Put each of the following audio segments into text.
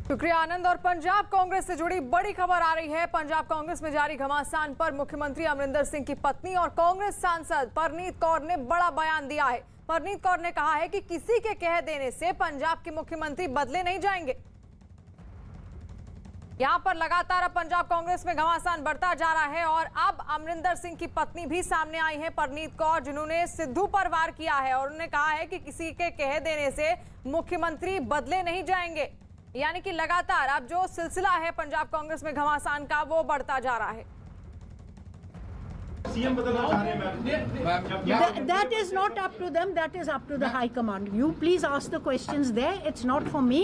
शुक्रिया आनंद। और पंजाब कांग्रेस से जुड़ी बड़ी खबर आ रही है। पंजाब कांग्रेस में जारी घमासान पर मुख्यमंत्री अमरिंदर सिंह की पत्नी और कांग्रेस सांसद परनीत कौर ने बड़ा बयान दिया है। परनीत कौर ने कहा है कि किसी के कह देने से पंजाब के मुख्यमंत्री बदले नहीं जाएंगे। यहां पर लगातार अब पंजाब कांग्रेस में घमासान बढ़ता जा रहा है और अब अमरिंदर सिंह की पत्नी भी सामने आई है, परनीत कौर, जिन्होंने सिद्धू पर वार किया है और उन्होंने कहा है कि किसी के कह देने से मुख्यमंत्री बदले नहीं जाएंगे। यानी कि लगातार अब जो सिलसिला है पंजाब कांग्रेस में घमासान का वो बढ़ता जा रहा है। That is not up to them. That is up to the High Command. You please ask the questions there. It's not for me.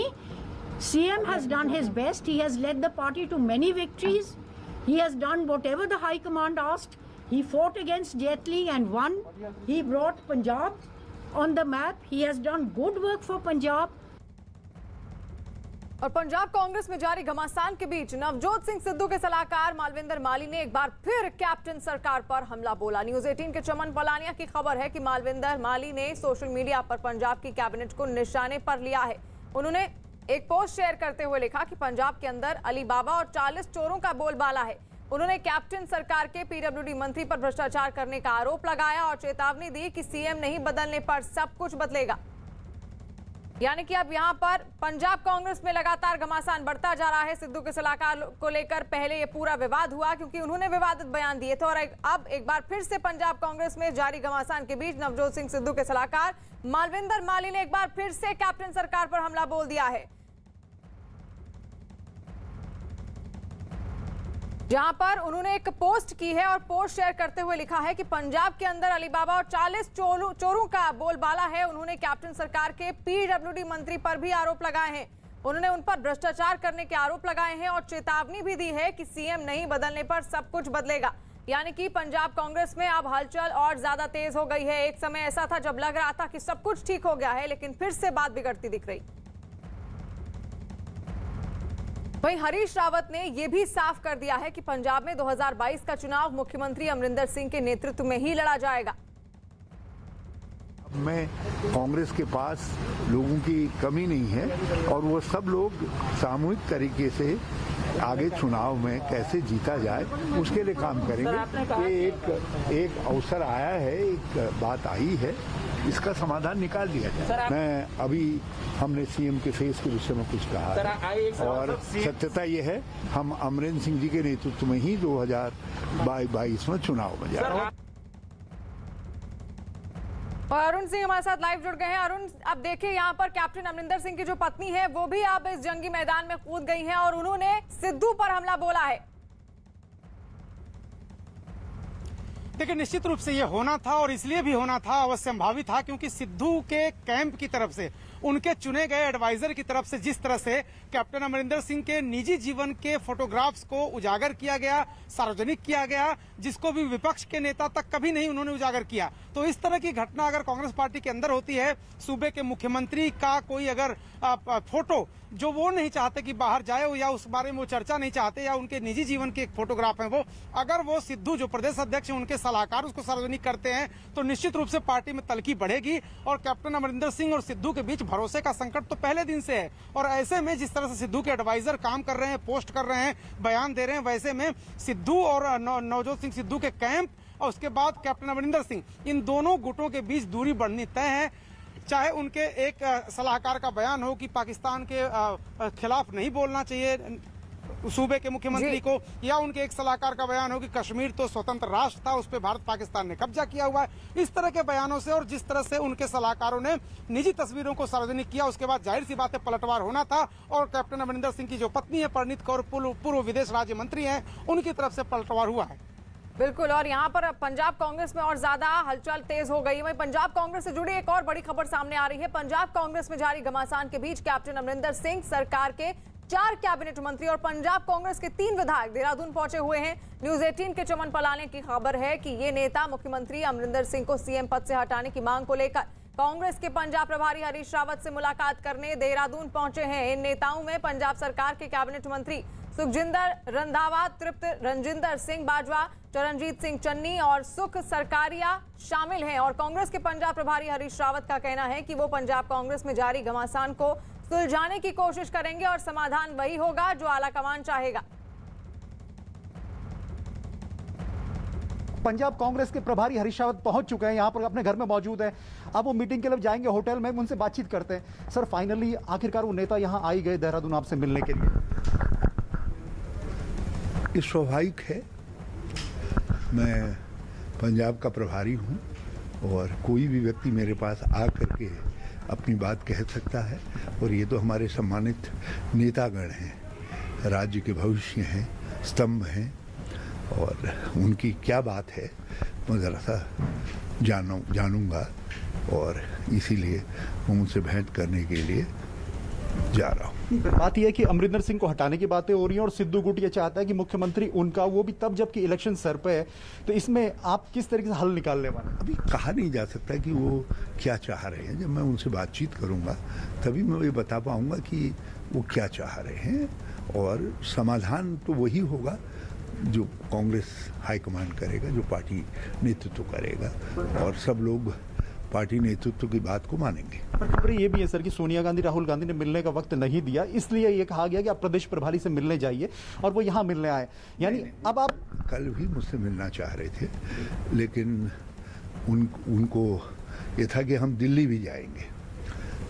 CM has done his best. He has led the party to many victories. He has done whatever the High Command asked. He fought against Jet Li and won. He brought Punjab on the map. He has done good work for Punjab. और पंजाब कांग्रेस में जारी घमासान के बीच नवजोत सिंह सिद्धू के सलाहकार मालविंदर माली ने एक बार फिर कैप्टन सरकार पर हमला बोला। न्यूज़ 18 के चमन पलानिया की खबर है कि मालविंदर माली ने सोशल मीडिया पर पंजाब की कैबिनेट को निशाने पर लिया है। उन्होंने एक पोस्ट शेयर करते हुए लिखा कि पंजाब के अंदर अली बाबा और 40 चोरों का बोलबाला है। उन्होंने कैप्टन सरकार के पीडब्ल्यूडी मंत्री पर भ्रष्टाचार करने का आरोप लगाया और चेतावनी दी कि सीएम नहीं बदलने पर सब कुछ बदलेगा। यानी कि अब यहां पर पंजाब कांग्रेस में लगातार घमासान बढ़ता जा रहा है। सिद्धू के सलाहकार को लेकर पहले ये पूरा विवाद हुआ क्योंकि उन्होंने विवादित बयान दिए थे और अब एक बार फिर से पंजाब कांग्रेस में जारी घमासान के बीच नवजोत सिंह सिद्धू के सलाहकार मालविंदर माली ने एक बार फिर से कैप्टन सरकार पर हमला बोल दिया है, जहां पर उन्होंने एक पोस्ट की है और पोस्ट शेयर करते हुए लिखा है कि पंजाब के अंदर अली बाबा और 40 चोरों का बोलबाला है। उन्होंने कैप्टन सरकार के पीडब्ल्यूडी मंत्री पर भी आरोप लगाए हैं। उन्होंने उन पर भ्रष्टाचार करने के आरोप लगाए हैं और चेतावनी भी दी है कि सीएम नहीं बदलने पर सब कुछ बदलेगा। यानी कि पंजाब कांग्रेस में अब हलचल और ज्यादा तेज हो गई है। एक समय ऐसा था जब लग रहा था कि सब कुछ ठीक हो गया है, लेकिन फिर से बात बिगड़ती दिख रही। वहीं हरीश रावत ने यह भी साफ कर दिया है कि पंजाब में 2022 का चुनाव मुख्यमंत्री अमरिंदर सिंह के नेतृत्व में ही लड़ा जाएगा। में कांग्रेस के पास लोगों की कमी नहीं है और वो सब लोग सामूहिक तरीके से आगे चुनाव में कैसे जीता जाए उसके लिए काम करेंगे। ये एक अवसर आया है, एक बात आई है, इसका समाधान निकाल दिया जाए। मैं अभी हमने सीएम के फेस के विषय में कुछ कहा है और सत्यता ये है हम अमरिंदर सिंह जी के नेतृत्व में ही 2022 में चुनाव में जाएंगे। और अरुण सिंह हमारे साथ लाइव जुड़ गए हैं। अरुण, अब देखिए यहाँ पर कैप्टन अमरिंदर सिंह की जो पत्नी है वो भी अब इस जंगी मैदान में कूद गई हैं और उन्होंने सिद्धू पर हमला बोला है। देखिए, निश्चित रूप से ये होना था और इसलिए भी होना था, अवश्यंभावी था, क्योंकि सिद्धू के कैंप की तरफ से, उनके चुने गए एडवाइजर की तरफ से जिस तरह से कैप्टन अमरिंदर सिंह के निजी जीवन के फोटोग्राफ्स को उजागर किया गया, सार्वजनिक किया गया, जिसको भी विपक्ष के नेता तक कभी नहीं उन्होंने उजागर किया। तो इस तरह की घटना अगर कांग्रेस पार्टी के अंदर होती है, सूबे के मुख्यमंत्री का कोई अगर फोटो जो वो नहीं चाहते कि बाहर जाए या उस बारे में वो चर्चा नहीं चाहते या उनके निजी जीवन के एक फोटोग्राफ है वो, अगर वो सिद्धू जो प्रदेश अध्यक्ष हैं उनके सलाहकार उसको सार्वजनिक करते हैं तो निश्चित रूप से पार्टी में तलखी बढ़ेगी और कैप्टन अमरिंदर सिंह और सिद्धू के बीच भरोसे का संकट तो पहले दिन से है। और ऐसे में जिस तरह से सिद्धू के एडवाइजर काम कर रहे हैं, पोस्ट कर रहे हैं, बयान दे रहे हैं, वैसे में सिद्धू और नवजोत सिंह सिद्धू के कैंप और उसके बाद कैप्टन अमरिंदर सिंह, इन दोनों गुटों के बीच दूरी बढ़नी तय है। चाहे उनके एक सलाहकार का बयान हो कि पाकिस्तान के खिलाफ नहीं बोलना चाहिए सूबे के मुख्यमंत्री को, या उनके एक सलाहकार का बयान हो कि कश्मीर तो स्वतंत्र राष्ट्र था, उस पर भारत पाकिस्तान ने कब्जा किया हुआ है। इस तरह के बयानों से और जिस तरह से उनके सलाहकारों ने निजी तस्वीरों को सार्वजनिक किया, उसके बाद जाहिर सी बात है पलटवार होना था और कैप्टन अमरिंदर सिंह की जो पत्नी है परनीत कौर, पूर्व विदेश राज्य मंत्री हैं, उनकी तरफ से पलटवार हुआ है। बिल्कुल। और यहाँ पर पंजाब कांग्रेस में और ज्यादा हलचल तेज हो गई। वहीं पंजाब कांग्रेस से जुड़ी एक और बड़ी खबर सामने आ रही है। पंजाब कांग्रेस में जारी घमासान के बीच कैप्टन अमरिंदर सिंह सरकार के 4 कैबिनेट मंत्री और पंजाब कांग्रेस के 3 विधायक देहरादून पहुंचे हुए हैं। न्यूज़ 18 के चमन पलाने की खबर है कि ये नेता मुख्यमंत्री अमरिंदर सिंह को सीएम पद से हटाने की मांग को लेकर कांग्रेस के पंजाब प्रभारी हरीश रावत से मुलाकात करने देहरादून पहुंचे हैं। इन नेताओं में पंजाब सरकार के कैबिनेट मंत्री सुखजिंदर रंधावा, तृप्त रंजिंदर सिंह बाजवा, चरणजीत सिंह चन्नी और सुख सरकारिया शामिल हैं। और कांग्रेस के पंजाब प्रभारी हरीश रावत का कहना है कि वो पंजाब कांग्रेस में जारी घमासान को सुलझाने की कोशिश करेंगे और समाधान वही होगा जो आलाकमान चाहेगा। पंजाब कांग्रेस के प्रभारी हरीश रावत पहुंच चुके हैं, यहां पर अपने घर में मौजूद हैं। अब वो मीटिंग के लिए जाएंगे होटल में, उनसे बातचीत करते हैं। सर, फाइनली आखिरकार वो नेता यहां आ ही गए देहरादून आपसे मिलने के लिए। ये स्वाभाविक है, मैं पंजाब का प्रभारी हूं और कोई भी व्यक्ति मेरे पास आ करके अपनी बात कह सकता है। और ये तो हमारे सम्मानित नेतागण हैं, राज्य के भविष्य हैं, स्तंभ हैं, और उनकी क्या बात है मैं ज़रा सा जानूंगा और इसीलिए मैं उनसे भेंट करने के लिए जा रहा हूँ। बात यह है कि अमरिंदर सिंह को हटाने की बातें हो रही हैं और सिद्धू गुट ये चाहता है कि मुख्यमंत्री उनका, वो भी तब जबकि इलेक्शन सर पे है। तो इसमें आप किस तरीके से हल निकालने वाले हैं? अभी कहा नहीं जा सकता कि वो क्या चाह रहे हैं। जब मैं उनसे बातचीत करूंगा तभी मैं ये बता पाऊंगा कि वो क्या चाह रहे हैं, और समाधान तो वही होगा जो कांग्रेस हाईकमान करेगा, जो पार्टी नेतृत्व करेगा, और सब लोग पार्टी नेतृत्व की बात को मानेंगे। पर खबरें ये भी है सर कि सोनिया गांधी, राहुल गांधी ने मिलने का वक्त नहीं दिया, इसलिए ये कहा गया कि आप प्रदेश प्रभारी से मिलने जाइए, और वो यहाँ मिलने आए। यानी अब आप कल भी मुझसे मिलना चाह रहे थे, लेकिन उनको ये था कि हम दिल्ली भी जाएंगे,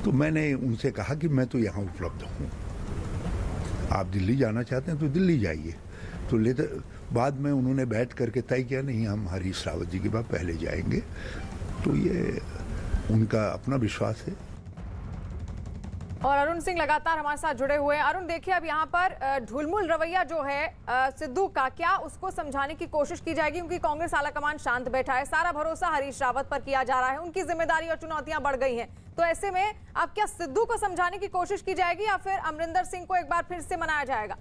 तो मैंने उनसे कहा कि मैं तो यहाँ उपलब्ध हूँ, आप दिल्ली जाना चाहते हैं तो दिल्ली जाइए। तो लेते बाद में उन्होंने बैठ करके तय किया, नहीं हम हरीश रावत जी के पास पहले जाएंगे। तो ये उनका अपना विश्वास है। और अरुण सिंह लगातार हमारे साथ जुड़े हुए हैं। अरुण, देखिए अब यहाँ पर ढुलमुल रवैया जो है सिद्धू का, क्या उसको समझाने की कोशिश की जाएगी? क्योंकि कांग्रेस आलाकमान शांत बैठा है, सारा भरोसा हरीश रावत पर किया जा रहा है, उनकी जिम्मेदारी और चुनौतियां बढ़ गई हैं। तो ऐसे में अब क्या सिद्धू को समझाने की कोशिश की जाएगी या फिर अमरिंदर सिंह को एक बार फिर से मनाया जाएगा?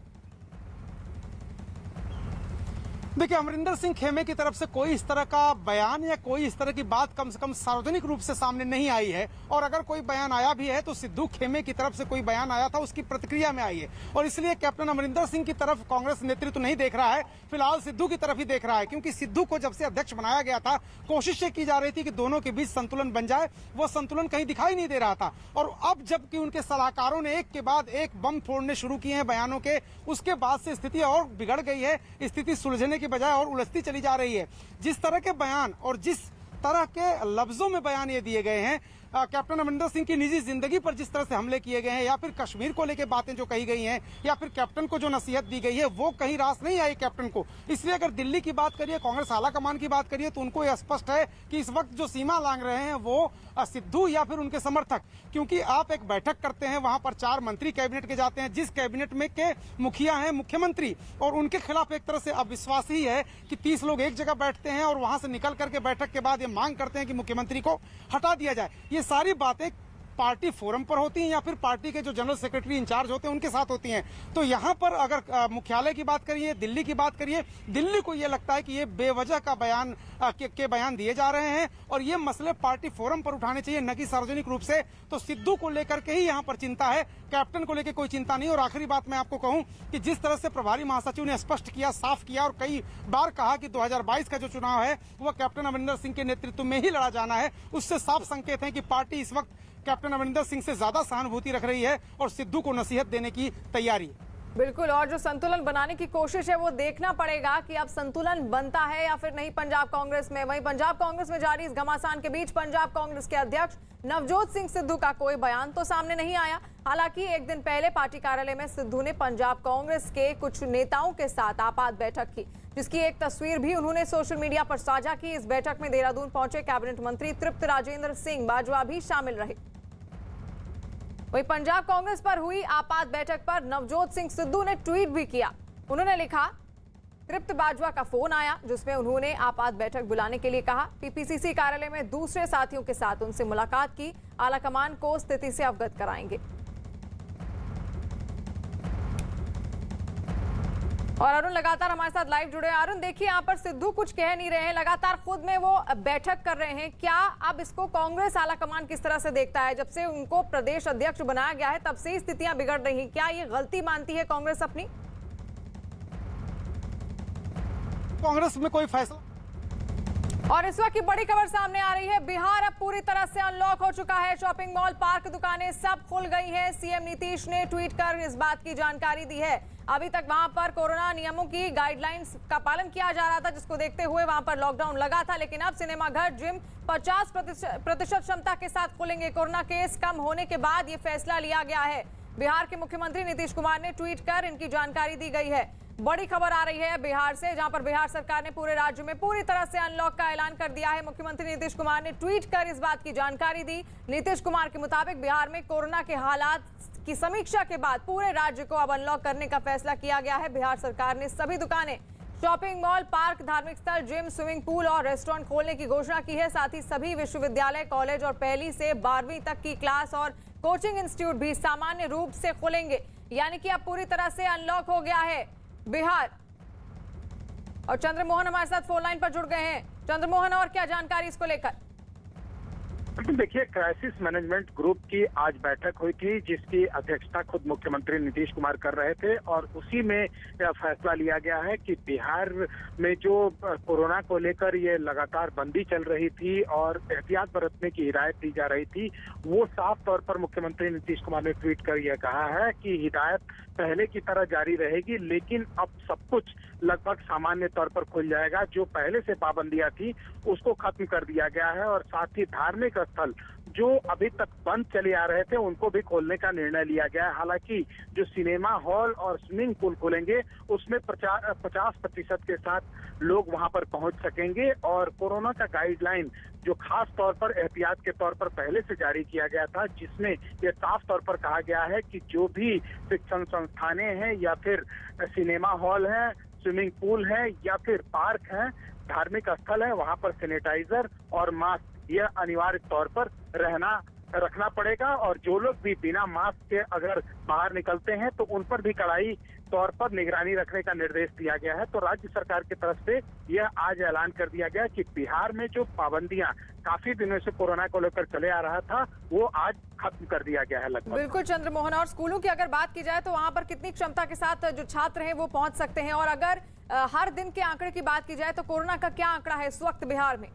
देखिए, अमरिंदर सिंह खेमे की तरफ से कोई इस तरह का बयान या कोई इस तरह की बात कम से कम सार्वजनिक रूप से सामने नहीं आई है, और अगर कोई बयान आया भी है तो सिद्धू खेमे की तरफ से कोई बयान आया था उसकी प्रतिक्रिया में आई है, और इसलिए कैप्टन अमरिंदर सिंह की तरफ कांग्रेस नेतृत्व नहीं देख रहा है, फिलहाल सिद्धू की तरफ ही देख रहा है। क्योंकि सिद्धू को जब से अध्यक्ष बनाया गया था, कोशिश ये की जा रही थी कि दोनों के बीच संतुलन बन जाए, वो संतुलन कहीं दिखाई नहीं दे रहा था। और अब जबकि उनके सलाहकारों ने एक के बाद एक बम फोड़ने शुरू किए हैं बयानों के, उसके बाद से स्थिति और बिगड़ गई है, स्थिति सुलझने की बजाय और उलझती चली जा रही है। जिस तरह के बयान और जिस तरह के लफ्जों में बयान ये दिए गए हैं, कैप्टन अमरिंदर सिंह की निजी जिंदगी पर जिस तरह से हमले किए गए हैं, या फिर कश्मीर को लेकर बातें जो कही गई हैं, या फिर कैप्टन को जो नसीहत दी गई है, वो कहीं रास नहीं आई कैप्टन को। इसलिए अगर दिल्ली की बात करिए, कांग्रेस आलाकमान की बात करिए, तो उनको यह स्पष्ट है कि इस वक्त जो सीमा लांघ रहे हैं वो सिद्धू या फिर उनके समर्थक। क्योंकि आप एक बैठक करते हैं, वहां पर 4 मंत्री कैबिनेट के जाते हैं, जिस कैबिनेट में के मुखिया हैं मुख्यमंत्री, और उनके खिलाफ एक तरह से अविश्वास ही है कि 30 लोग एक जगह बैठते हैं और वहां से निकल करके बैठक के बाद ये मांग करते हैं कि मुख्यमंत्री को हटा दिया जाए। ये सारी बातें पार्टी फोरम पर होती हैं या फिर पार्टी के जो जनरल सेक्रेटरी इंचार्ज होते हैं उनके साथ होती हैं। तो यहाँ पर अगर मुख्यालय की बात करिए, दिल्ली की बात करिए, दिल्ली को ये लगता है कि ये बेवजह का बयान के बयान दिए जा रहे हैं, और ये मसले पार्टी फोरम पर उठाने चाहिए, न कि सार्वजनिक रूप से। तो सिद्धू को लेकर के ही यहाँ पर चिंता है, कैप्टन को लेकर कोई चिंता नहीं। और आखिरी बात मैं आपको कहूं कि जिस तरह से प्रभारी महासचिव ने स्पष्ट किया, साफ किया और कई बार कहा कि 2022 का जो चुनाव है वह कैप्टन अमरिंदर सिंह के नेतृत्व में ही लड़ा जाना है, उससे साफ संकेत है कि पार्टी इस वक्त कैप्टन अमरिंदर सिंह से ज्यादा सहानुभूति रख रही है और सिद्धू को नसीहत देने की तैयारी है। बिल्कुल, और जो संतुलन बनाने की कोशिश है वो देखना पड़ेगा कि अब संतुलन बनता है या फिर नहीं पंजाब कांग्रेस में। वहीं पंजाब कांग्रेस में जारी इस घमासान के बीच पंजाब कांग्रेस के अध्यक्ष नवजोत सिंह सिद्धू का कोई बयान तो सामने नहीं आया। हालांकि एक दिन पहले पार्टी कार्यालय में सिद्धू ने पंजाब कांग्रेस के कुछ नेताओं के साथ आपात बैठक की, जिसकी एक तस्वीर भी उन्होंने सोशल मीडिया पर साझा की। इस बैठक में देहरादून पहुंचे कैबिनेट मंत्री तृप्त राजेंद्र सिंह बाजवा भी शामिल रहे। वहीं पंजाब कांग्रेस पर हुई आपात बैठक पर नवजोत सिंह सिद्धू ने ट्वीट भी किया। उन्होंने लिखा, तृप्त बाजवा का फोन आया जिसमें उन्होंने आपात बैठक बुलाने के लिए कहा। पीपीसीसी कार्यालय में दूसरे साथियों के साथ उनसे मुलाकात की, आलाकमान को स्थिति से अवगत कराएंगे। और अरुण लगातार हमारे साथ लाइव जुड़े हैं। अरुण, देखिए यहाँ पर सिद्धू कुछ कह नहीं रहे हैं, लगातार खुद में वो बैठक कर रहे हैं। क्या अब इसको कांग्रेस आलाकमान किस तरह से देखता है? जब से उनको प्रदेश अध्यक्ष बनाया गया है तब से स्थितियां बिगड़ रही हैं, क्या ये गलती मानती है कांग्रेस अपनी? कांग्रेस में कोई फैसला और इस वक्त की बड़ी खबर सामने आ रही है। बिहार अब पूरी तरह से अनलॉक हो चुका है। शॉपिंग मॉल, पार्क, दुकानें सब खुल गई हैं। सीएम नीतीश ने ट्वीट कर इस बात की जानकारी दी है। अभी तक वहां पर कोरोना नियमों की गाइडलाइंस का पालन किया जा रहा था, जिसको देखते हुए वहां पर लॉकडाउन लगा था। लेकिन अब सिनेमाघर, जिम 50% क्षमता के साथ खुलेंगे। कोरोना केस कम होने के बाद ये फैसला लिया गया है। बिहार के मुख्यमंत्री नीतीश कुमार ने ट्वीट कर इनकी जानकारी दी गई है। बड़ी खबर आ रही है बिहार से, जहां पर बिहार सरकार ने पूरे राज्य में पूरी तरह से अनलॉक का ऐलान कर दिया है। मुख्यमंत्री नीतीश कुमार ने ट्वीट कर इस बात की जानकारी दी। नीतीश कुमार के मुताबिक बिहार में कोरोना के हालात की समीक्षा के बाद पूरे राज्य को अब अनलॉक करने का फैसला किया गया है। बिहार सरकार ने सभी दुकानें, शॉपिंग मॉल, पार्क, धार्मिक स्थल, जिम, स्विमिंग पूल और रेस्टोरेंट खोलने की घोषणा की है। साथ ही सभी विश्वविद्यालय, कॉलेज और पहली से 12वीं तक की क्लास और कोचिंग इंस्टीट्यूट भी सामान्य रूप से खुलेंगे। यानी कि अब पूरी तरह से अनलॉक हो गया है बिहार। और चंद्रमोहन हमारे साथ फोन लाइन पर जुड़ गए हैं। चंद्रमोहन, और क्या जानकारी इसको लेकर? देखिए, क्राइसिस मैनेजमेंट ग्रुप की आज बैठक हुई थी, जिसकी अध्यक्षता खुद मुख्यमंत्री नीतीश कुमार कर रहे थे। और उसी में यह फैसला लिया गया है कि बिहार में जो कोरोना को लेकर ये लगातार बंदी चल रही थी और एहतियात बरतने की हिदायत दी जा रही थी, वो साफ तौर पर मुख्यमंत्री नीतीश कुमार ने ट्वीट कर यह कहा है कि हिदायत पहले की तरह जारी रहेगी, लेकिन अब सब कुछ लगभग सामान्य तौर पर खुल जाएगा। जो पहले से पाबंदियां थी उसको खत्म कर दिया गया है और साथ ही धार्मिक स्थल जो अभी तक बंद चले आ रहे थे उनको भी खोलने का निर्णय लिया गया है। हालांकि जो सिनेमा हॉल और स्विमिंग पूल खुलेंगे उसमें 50% के साथ लोग वहां पर पहुंच सकेंगे। और कोरोना का गाइडलाइन जो खास तौर पर एहतियात के तौर पर पहले से जारी किया गया था, जिसमें यह साफ तौर पर कहा गया है कि जो भी शिक्षण संस्थानें हैं या फिर सिनेमा हॉल है, स्विमिंग पूल है या फिर पार्क है, धार्मिक स्थल है, वहां पर सैनिटाइजर और मास्क यह अनिवार्य तौर पर रखना पड़ेगा। और जो लोग भी बिना मास्क के अगर बाहर निकलते हैं तो उन पर भी कड़ाई तौर पर निगरानी रखने का निर्देश दिया गया है। तो राज्य सरकार की तरफ से यह आज ऐलान कर दिया गया कि बिहार में जो पाबंदियां काफी दिनों से कोरोना को लेकर चले आ रहा था वो आज खत्म कर दिया गया है लगभग। बिल्कुल चंद्रमोहन, और स्कूलों की अगर बात की जाए तो वहां पर कितनी क्षमता के साथ जो छात्र हैं वो पहुंच सकते हैं? और अगर हर दिन के आंकड़े की बात की जाए तो कोरोना का क्या आंकड़ा है इस वक्त बिहार में?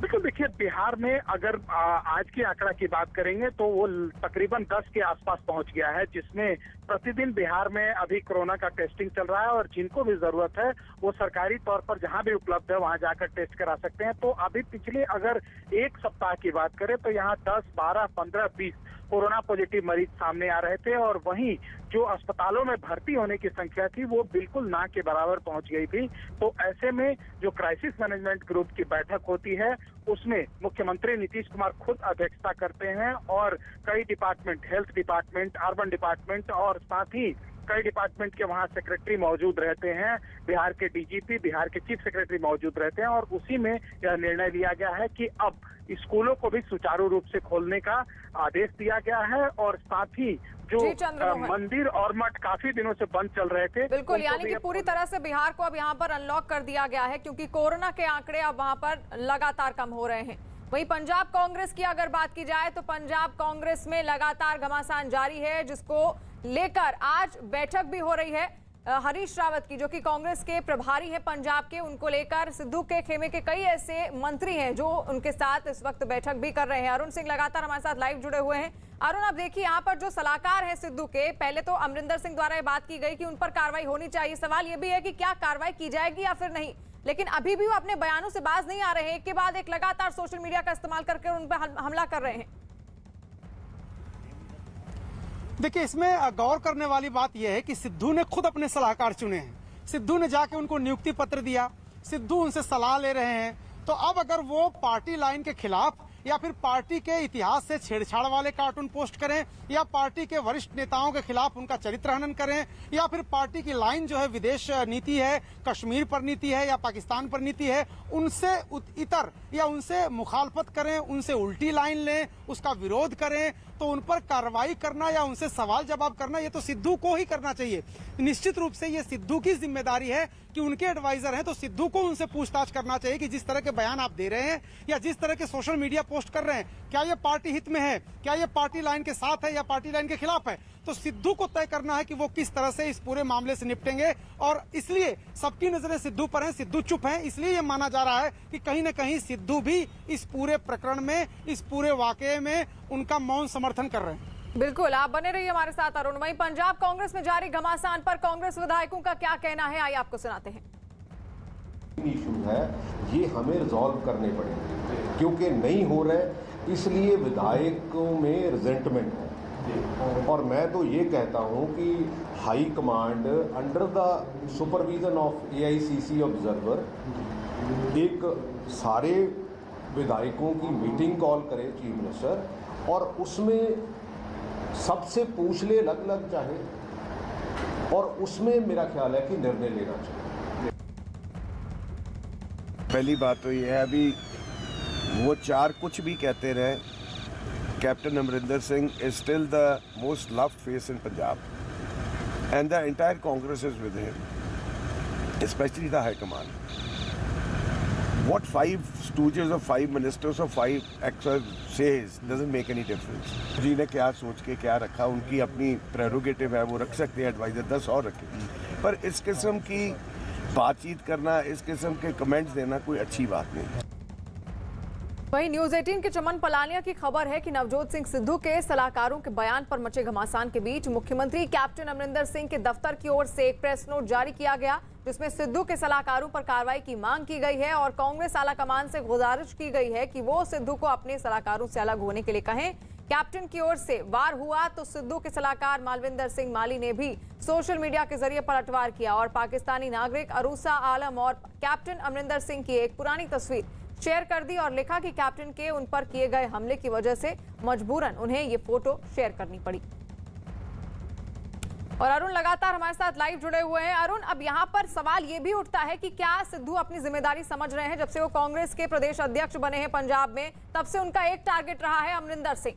बिल्कुल, देखिए, बिहार में अगर आज की आंकड़ा की बात करेंगे तो वो तकरीबन 10 के आसपास पहुंच गया है, जिसमें प्रतिदिन बिहार में अभी कोरोना का टेस्टिंग चल रहा है। और जिनको भी जरूरत है वो सरकारी तौर पर जहां भी उपलब्ध है वहां जाकर टेस्ट करा सकते हैं। तो अभी पिछले अगर एक सप्ताह की बात करें तो यहाँ 10, 12, 15, 20 कोरोना पॉजिटिव मरीज सामने आ रहे थे। और वहीं जो अस्पतालों में भर्ती होने की संख्या थी वो बिल्कुल ना के बराबर पहुंच गई थी। तो ऐसे में जो क्राइसिस मैनेजमेंट ग्रुप की बैठक होती है उसमें मुख्यमंत्री नीतीश कुमार खुद अध्यक्षता करते हैं और कई department, health department, urban department और साथ ही कई डिपार्टमेंट के वहां सेक्रेटरी मौजूद रहते हैं। बिहार के डीजीपी, बिहार के चीफ सेक्रेटरी मौजूद रहते हैं। और उसी में यह निर्णय लिया गया है कि अब स्कूलों को भी सुचारू रूप से खोलने का आदेश दिया गया है। और साथ ही जो मंदिर और मठ काफी दिनों से बंद चल रहे थे, बिल्कुल, यानी कि पूरी तरह से बिहार को अब यहाँ पर अनलॉक कर दिया गया है, क्योंकि कोरोना के आंकड़े अब वहाँ पर लगातार कम हो रहे हैं। वहीं पंजाब कांग्रेस की अगर बात की जाए तो पंजाब कांग्रेस में लगातार घमासान जारी है, जिसको लेकर आज बैठक भी हो रही है। हरीश रावत की, जो कि कांग्रेस के प्रभारी हैं पंजाब के, उनको लेकर सिद्धू के खेमे के कई ऐसे मंत्री हैं जो उनके साथ इस वक्त बैठक भी कर रहे हैं। अरुण सिंह लगातार हमारे साथ लाइव जुड़े हुए हैं। अरुण, अब देखिए, यहाँ पर जो सलाहकार है सिद्धू के, पहले तो अमरिंदर सिंह द्वारा ये बात की गई कि उन पर कार्रवाई होनी चाहिए। सवाल ये भी है कि क्या कार्रवाई की जाएगी या फिर नहीं, लेकिन अभी भी वो अपने बयानों से बाज नहीं आ रहे हैं। एक के बाद एक लगातार सोशल मीडिया का इस्तेमाल करके उन पर हमला कर रहे हैं। देखिए, इसमें गौर करने वाली बात यह है कि सिद्धू ने खुद अपने सलाहकार चुने हैं। सिद्धू ने जाके उनको नियुक्ति पत्र दिया, सिद्धू उनसे सलाह ले रहे हैं। तो अब अगर वो पार्टी लाइन के खिलाफ या फिर पार्टी के इतिहास से छेड़छाड़ वाले कार्टून पोस्ट करें या पार्टी के वरिष्ठ नेताओं के खिलाफ उनका चरित्र हनन करें या फिर पार्टी की लाइन जो है विदेश नीति है, कश्मीर पर नीति है या पाकिस्तान पर नीति है, उनसे इतर या उनसे मुखालफत करें, उनसे उल्टी लाइन लें, उसका विरोध करें, तो उन पर कार्रवाई करना या उनसे सवाल जवाब करना ये तो सिद्धू को ही करना चाहिए। निश्चित रूप से ये सिद्धू की जिम्मेदारी है कि उनके एडवाइजर हैं तो सिद्धू को उनसे पूछताछ करना चाहिए कि जिस तरह के बयान आप दे रहे हैं या जिस तरह के सोशल मीडिया पोस्ट कर रहे हैं, क्या ये पार्टी हित में है, क्या ये पार्टी लाइन के साथ है या पार्टी लाइन के खिलाफ है। तो सिद्धू को तय करना है कि वो किस तरह से इस पूरे मामले से निपटेंगे, और इसलिए सबकी नजरें सिद्धू पर हैं। सिद्धू चुप हैं, इसलिए ये माना जा रहा है कि कहीं न कहीं सिद्धू भी इस पूरे प्रकरण में, इस पूरे वाकये में उनका मौन समर्थन कर रहे हैं। बिल्कुल, आप बने रहिए हमारे साथ अरुण। वहीं पंजाब कांग्रेस में जारी घमासान पर कांग्रेस विधायकों का क्या कहना है, आइए आपको सुनाते हैं। इशू है, ये हमें रिजॉल्व करने पड़ेंगे क्योंकि नहीं हो रहे, इसलिए विधायकों में रिजेंटमेंट है। और मैं तो ये कहता हूँ कि high command under the supervision of AICC observer एक सारे विधायकों की मीटिंग कॉल करे चीफ मिनिस्टर, और उसमें सबसे पूछ ले अलग अलग चाहे, और उसमें मेरा ख्याल है कि निर्णय लेना चाहिए। पहली बात तो ये है, अभी वो चार कुछ भी कहते रहे, captain Amarinder Singh is still the most loved face in Punjab and the entire Congress is with him, specially the high command. What 5 stooges or 5 ministers or 5 extras says doesn't make any difference. जी ने क्या सोच के क्या रखा, उनकी अपनी प्रेरोगेटिव है, वो रख सकते हैं एडवाइजर, 10 और रखें, पर इस किस्म की बातचीत करना, इस किस्म के कमेंट्स देना कोई अच्छी बात नहीं है। वहीं न्यूज 18 के चमन पलानिया की खबर है कि नवजोत सिंह सिद्धू के सलाहकारों के बयान पर मचे घमासान के बीच मुख्यमंत्री कैप्टन अमरिंदर सिंह के दफ्तर की ओर से एक प्रेस नोट जारी किया गया, जिसमें सिद्धू के सलाहकारों पर कार्रवाई की मांग की गई है और कांग्रेस आलाकमान से गुजारिश की गई है कि वो सिद्धू को अपने सलाहकारों से अलग होने के लिए कहें। कैप्टन की ओर से वार हुआ तो सिद्धू के सलाहकार मालविंदर सिंह माली ने भी सोशल मीडिया के जरिए पलटवार किया और पाकिस्तानी नागरिक अरूसा आलम और कैप्टन अमरिंदर सिंह की एक पुरानी तस्वीर शेयर कर दी और लिखा कि कैप्टन के उन पर किए गए हमले की वजह से मजबूरन उन्हें ये फोटो शेयर करनी पड़ी। और अरुण लगातार हमारे साथ लाइव जुड़े हुए हैं। अरुण, अब यहाँ पर सवाल ये भी उठता है कि क्या सिद्धू अपनी जिम्मेदारी समझ रहे हैं? जब से वो कांग्रेस के प्रदेश अध्यक्ष बने हैं पंजाब में, तब से उनका एक टारगेट रहा है अमरिंदर सिंह।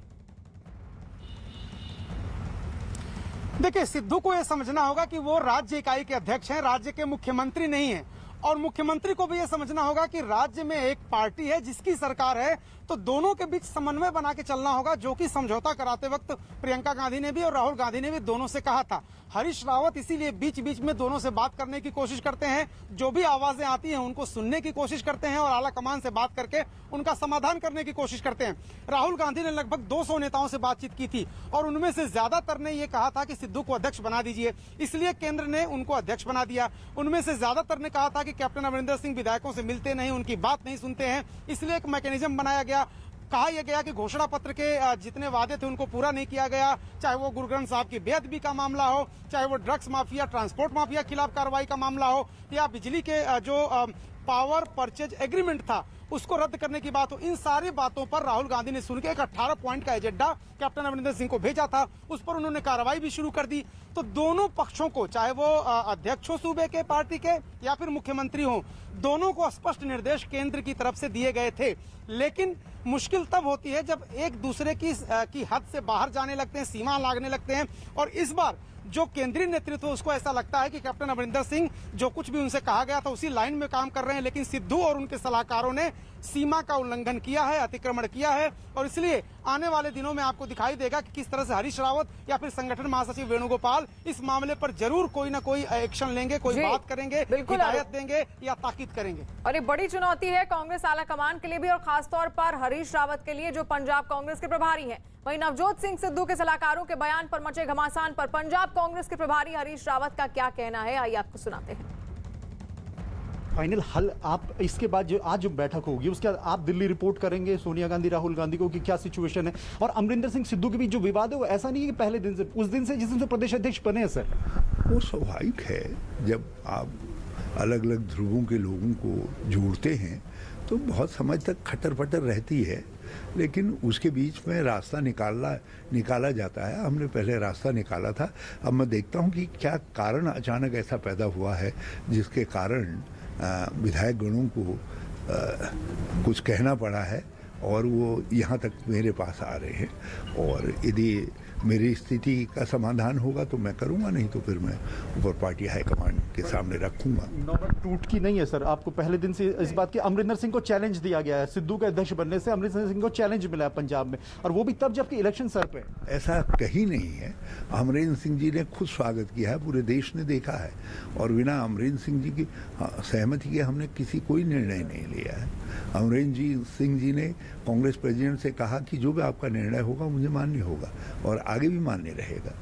देखिए, सिद्धू को यह समझना होगा कि वो राज्य इकाई के अध्यक्ष हैं, राज्य के मुख्यमंत्री नहीं हैं, और मुख्यमंत्री को भी यह समझना होगा कि राज्य में एक पार्टी है जिसकी सरकार है, तो दोनों के बीच समन्वय बना के चलना होगा, जो कि समझौता कराते वक्त प्रियंका गांधी ने भी और राहुल गांधी ने भी दोनों से कहा था। हरीश रावत इसीलिए बीच बीच में दोनों से बात करने की कोशिश करते हैं, जो भी आवाजें आती हैं उनको सुनने की कोशिश करते हैं और आला कमान से बात करके उनका समाधान करने की कोशिश करते हैं। राहुल गांधी ने लगभग 200 नेताओं से बातचीत की थी और उनमें से ज्यादातर ने यह कहा था कि सिद्धू को अध्यक्ष बना दीजिए, इसलिए केंद्र ने उनको अध्यक्ष बना दिया। उनमें से ज्यादातर ने कहा था कि कैप्टन अमरिंदर सिंह विधायकों से मिलते नहीं, उनकी बात नहीं सुनते हैं, इसलिए एक मैकेनिज्म बनाया गया। कहा यह गया कि घोषणा पत्र के जितने वादे थे उनको पूरा नहीं किया गया, चाहे वो गुरु ग्रंथ साहब की बेअदबी का मामला हो, चाहे वो ड्रग्स माफिया, ट्रांसपोर्ट माफिया खिलाफ कार्रवाई का मामला हो, या बिजली के जो पावर परचेज एग्रीमेंट था उसको रद्द करने की बात हो। इन सारी बातों पर राहुल गांधी ने सुनकर एक 18 पॉइंट का एजेंडा कैप्टन अमरिंदर सिंह को भेजा था, उस पर उन्होंने कार्रवाई भी शुरू कर दी। तो दोनों पक्षों को, चाहे वो अध्यक्ष हो सूबे के पार्टी के या फिर मुख्यमंत्री हो, दोनों को स्पष्ट निर्देश केंद्र की तरफ से दिए गए थे। लेकिन मुश्किल तब होती है जब एक दूसरे की हद से बाहर जाने लगते हैं, सीमा लागने लगते हैं। और इस बार जो केंद्रीय नेतृत्व उसको ऐसा लगता है कि कैप्टन अमरिंदर सिंह जो कुछ भी उनसे कहा गया था उसी लाइन में काम कर रहे हैं, लेकिन सिद्धू और उनके सलाहकारों ने सीमा का उल्लंघन किया है, अतिक्रमण किया है। और इसलिए आने वाले दिनों में आपको दिखाई देगा कि किस तरह से हरीश रावत या फिर संगठन महासचिव वेणुगोपाल इस मामले पर जरूर कोई ना कोई एक्शन लेंगे, कोई बात करेंगे, हिदायत देंगे या ताकीद करेंगे। और ये बड़ी चुनौती है कांग्रेस आला कमान के लिए भी और खासतौर पर हरीश रावत के लिए जो पंजाब कांग्रेस के प्रभारी हैं। वहीं नवजोत सिंह सिद्धू के सलाहकारों के बयान पर मचे घमासान पर पंजाब कांग्रेस के प्रभारी हरीश रावत का क्या कहना है, आइए आपको सुनाते हैं। फाइनल हल आप इसके बाद जो आज जो बैठक होगी उसके बाद आप दिल्ली रिपोर्ट करेंगे सोनिया गांधी राहुल गांधी को कि क्या सिचुएशन है। और अमरिंदर सिंह सिद्धू के बीच जो विवाद है वो ऐसा नहीं है कि पहले दिन से, उस दिन से जिस दिन से प्रदेश अध्यक्ष बने हैं सर। वो स्वाभाविक है, जब आप अलग अलग ध्रुवों के लोगों को जोड़ते हैं तो बहुत समय तक खटर पटर रहती है, लेकिन उसके बीच में रास्ता निकाला जाता है। हमने पहले रास्ता निकाला था, अब मैं देखता हूँ कि क्या कारण अचानक ऐसा पैदा हुआ है जिसके कारण विधायक गणों को कुछ कहना पड़ा है और वो यहाँ तक मेरे पास आ रहे हैं। और यदि मेरी स्थिति का समाधान होगा तो मैं करूंगा, नहीं तो फिर मैं ऊपर पार्टी हाईकमांड के सामने रखूंगा। नौबत टूट की नहीं है सर, आपको पहले दिन से इस बात की अमरिंदर सिंह को चैलेंज दिया गया है, सिद्धू के अध्यक्ष बनने से अमरिंदर सिंह को चैलेंज मिला है पंजाब में, और वो भी तब जबकि इलेक्शन सर पे। ऐसा कहीं नहीं है। अमरिंदर सिंह जी ने खुद स्वागत किया है, पूरे देश ने देखा है, और बिना अमरिंदर सिंह जी की सहमति के हमने कोई निर्णय नहीं लिया है। अमरिंदर सिंह जी ने कांग्रेस प्रेसिडेंट से कहा कि जो भी आपका निर्णय होगा मुझे मान्य होगा और आगे भी मान्य रहेगा।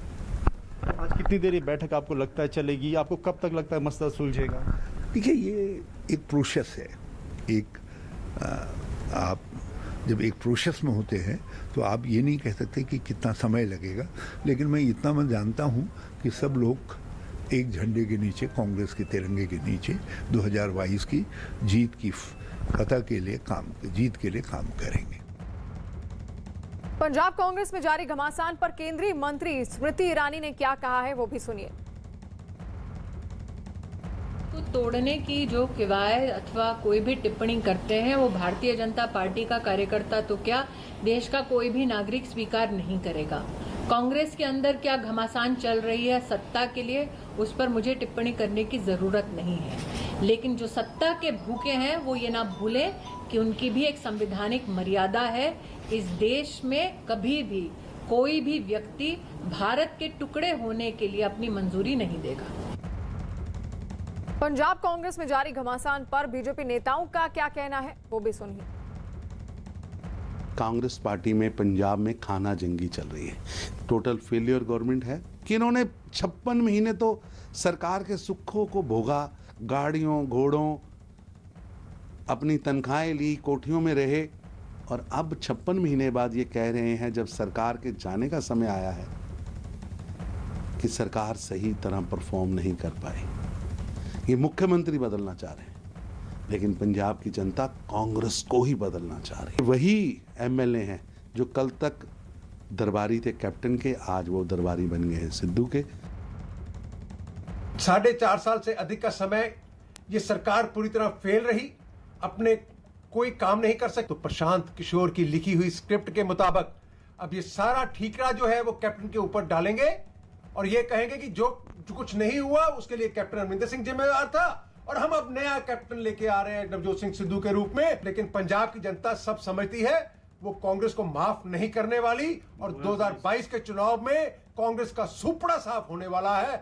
आज कितनी देर ये बैठक आपको लगता है चलेगी? आपको कब तक लगता है मसला सुलझेगा? देखिए, ये एक प्रोसेस है। आप जब एक प्रोसेस में होते हैं तो आप ये नहीं कह सकते कि कितना समय लगेगा, लेकिन मैं इतना मैं जानता हूँ कि सब लोग एक झंडे के नीचे, कांग्रेस के तिरंगे के नीचे 2022 की जीत की फतह के लिए जीत के लिए काम करेंगे। पंजाब कांग्रेस में जारी घमासान पर केंद्रीय मंत्री स्मृति ईरानी ने क्या कहा है, वो भी सुनिए। को तोड़ने की जो किवायद अथवा कोई भी टिप्पणी करते हैं वो भारतीय जनता पार्टी का कार्यकर्ता तो क्या, देश का कोई भी नागरिक स्वीकार नहीं करेगा। कांग्रेस के अंदर क्या घमासान चल रही है सत्ता के लिए, उस पर मुझे टिप्पणी करने की जरूरत नहीं है, लेकिन जो सत्ता के भूखे हैं वो ये ना भूलें कि उनकी भी एक संवैधानिक मर्यादा है। इस देश में कभी भी कोई भी व्यक्ति भारत के टुकड़े होने के लिए अपनी मंजूरी नहीं देगा। पंजाब कांग्रेस में जारी घमासान पर बीजेपी नेताओं का क्या कहना है, वो भी सुनिए। कांग्रेस पार्टी में पंजाब में खाना जंगी चल रही है, टोटल फेलियर गवर्नमेंट है कि इन्होंने 56 महीने तो सरकार के सुखों को भोगा, गाड़ियों घोड़ों अपनी तनख्वाहें ली, कोठियों में रहे, और अब 56 महीने बाद ये कह रहे हैं जब सरकार के जाने का समय आया है कि सरकार सही तरह परफॉर्म नहीं कर पाई। ये मुख्यमंत्री बदलना चाह रहे हैं, लेकिन पंजाब की जनता कांग्रेस को ही बदलना चाह रही है। वही एमएलए हैं जो कल तक दरबारी थे कैप्टन के, आज वो दरबारी बन गए सिद्धू के। 4.5 साल से अधिक का समय ये सरकार पूरी तरह फेल रही, अपने कोई काम नहीं कर सकते। तो प्रशांत किशोर की लिखी हुई स्क्रिप्ट के मुताबिक अब ये सारा ठीकरा जो है वो कैप्टन के ऊपर डालेंगे और ये कहेंगे कि जो कुछ नहीं हुआ उसके लिए कैप्टन अमरिंदर सिंह जिम्मेदार था और हम अब नया कैप्टन लेके आ रहे हैं नवजोत सिंह सिद्धू के रूप में। लेकिन पंजाब की जनता सब समझती है वो कांग्रेस को माफ नहीं करने वाली, और 2022 के चुनाव में कांग्रेस का सुपड़ा साफ होने वाला है।